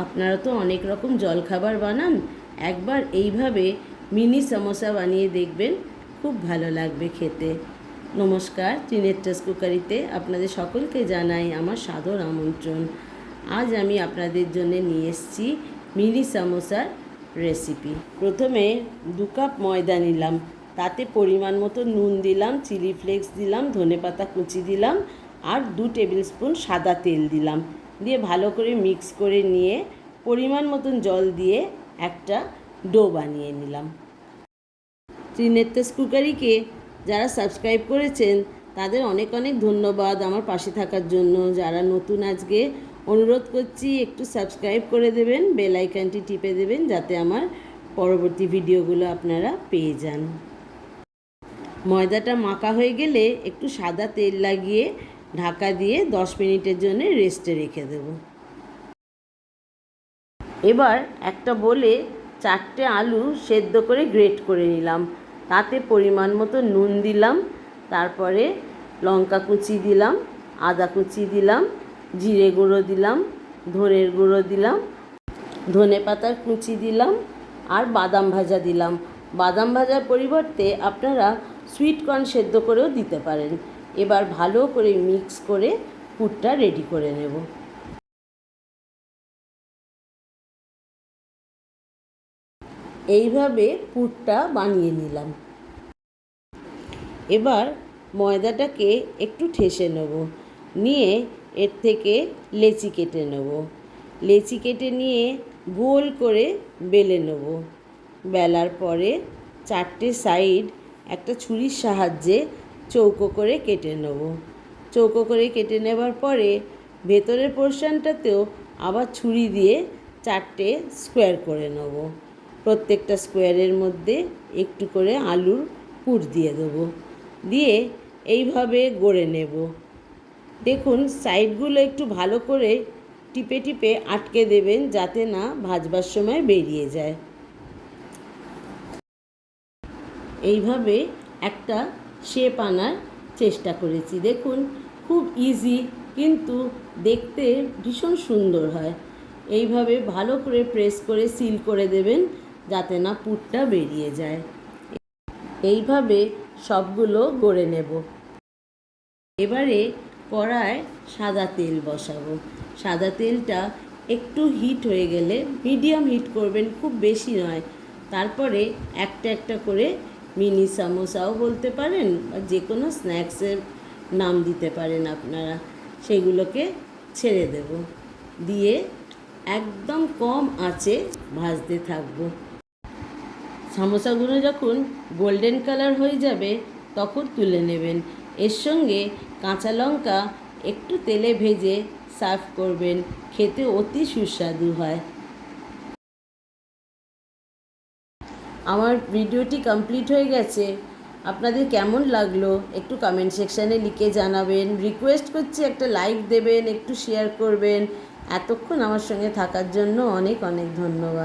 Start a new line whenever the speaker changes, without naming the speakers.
আপনারা তো অনেক রকম জলখাবার বানান, একবার এইভাবে মিনি সমোসা বানিয়ে দেখবেন, খুব ভালো লাগবে খেতে। নমস্কার, ত্রিনেত্রাস কুকারিতে আপনাদের সকলকে জানাই আমার সাদর আমন্ত্রণ। আজ আমি আপনাদের জন্য নিয়ে এসেছি মিনি সমোসার রেসিপি। প্রথমে 2 কাপ ময়দা নিলাম, তাতে পরিমাণ মতো নুন দিলাম, চিলি ফ্লেক্স দিলাম, ধনেপাতা কুচি দিলাম আর 2 টেবিল স্পুন সাদা তেল দিলাম। দিয়ে ভালো করে মিক্স করে নিয়ে পরিমাণ মতন জল দিয়ে একটা ডো বানিয়ে নিলাম। ত্রিনেত্রাস কুকারিকে যারা সাবস্ক্রাইব করেছেন তাদের অনেক অনেক ধন্যবাদ আমার পাশে থাকার জন্য। যারা নতুন আজকে অনুরোধ করছি একটু সাবস্ক্রাইব করে দেবেন, বেল আইকনটি টিপে দেবেন যাতে আমার পরবর্তী ভিডিওগুলো আপনারা পেয়ে যান। ময়দাটা মাখা হয়ে গেলে একটু সাদা তেল লাগিয়ে ঢাকা দিয়ে 10 মিনিটের জন্য রেস্টে রেখে দেব। এবার একটা বলে 4টে আলু সেদ্ধ করে গ্রেট করে নিলাম, তাতে পরিমাণ মতো নুন দিলাম, তারপরে লঙ্কা কুচি দিলাম, আদা কুচি দিলাম, জিরে গুঁড়ো দিলাম, ধনের গুঁড়ো দিলাম, ধনে পাতার কুচি দিলাম আর বাদাম ভাজা দিলাম। বাদাম ভাজার পরিবর্তে আপনারা সুইট কর্ন সেদ্ধ করেও দিতে পারেন। এবার ভালো করে মিক্স করে পুরটা রেডি করে নেব। এইভাবে পুরটা বানিয়ে নিলাম। এবার ময়দাটাকে একটু ঠেসে নেব, নিয়ে এর থেকে লেচি কেটে নেব। লেচি কেটে নিয়ে গোল করে বেলে নেব। বেলার পরে 4টে সাইড একটা ছুরির সাহায্যে চৌকো করে কেটে নেব। চৌকো করে কেটে নেবার পরে ভেতরের পোর্শনটাতেও আবার ছুরি দিয়ে 4টে স্কোয়ার করে নেব। প্রত্যেকটা স্কোয়ারের মধ্যে একটু করে আলুর পুর দিয়ে দেবো, দিয়ে এইভাবে গড়ে নেব। দেখুন সাইডগুলো একটু ভালো করে টিপে টিপে আটকে দেবেন যাতে না ভাজবার সময় বেরিয়ে যায়। এইভাবে একটা শেপ আনার চেষ্টা করেছি। দেখুন খুব ইজি, কিন্তু দেখতে ভীষণ সুন্দর হয়। এইভাবে ভালো করে প্রেস করে সিল করে দেবেন যাতে না পুরটা বেরিয়ে যায়। এইভাবে সবগুলো গড়ে নেব। এবারে কড়ায় সাদা তেল বসাবো। সাদা তেলটা একটু হিট হয়ে গেলে মিডিয়াম হিট করবেন, খুব বেশি নয়। তারপরে একটা একটা করে মিনি সমোসাও বলতে পারেন বা যে কোনো স্ন্যাক্সের নাম দিতে পারেন আপনারা, সেগুলোকে ছেড়ে দেব। দিয়ে একদম কম আঁচে ভাজতে থাকবো। সমোসাগুলো যখন গোল্ডেন কালার হয়ে যাবে তখন তুলে নেবেন। এর সঙ্গে কাঁচা লঙ্কা একটু তেলে ভেজে সার্ভ করবেন, খেতে অতি সুস্বাদু হয়। আমার ভিডিওটি কমপ্লিট হয়ে গেছে, আপনাদের কেমন লাগলো একটু কমেন্ট সেকশানে লিখে জানাবেন। রিকোয়েস্ট করছি একটা লাইক দেবেন, একটু শেয়ার করবেন। এতক্ষণ আমার সঙ্গে থাকার জন্য অনেক অনেক ধন্যবাদ।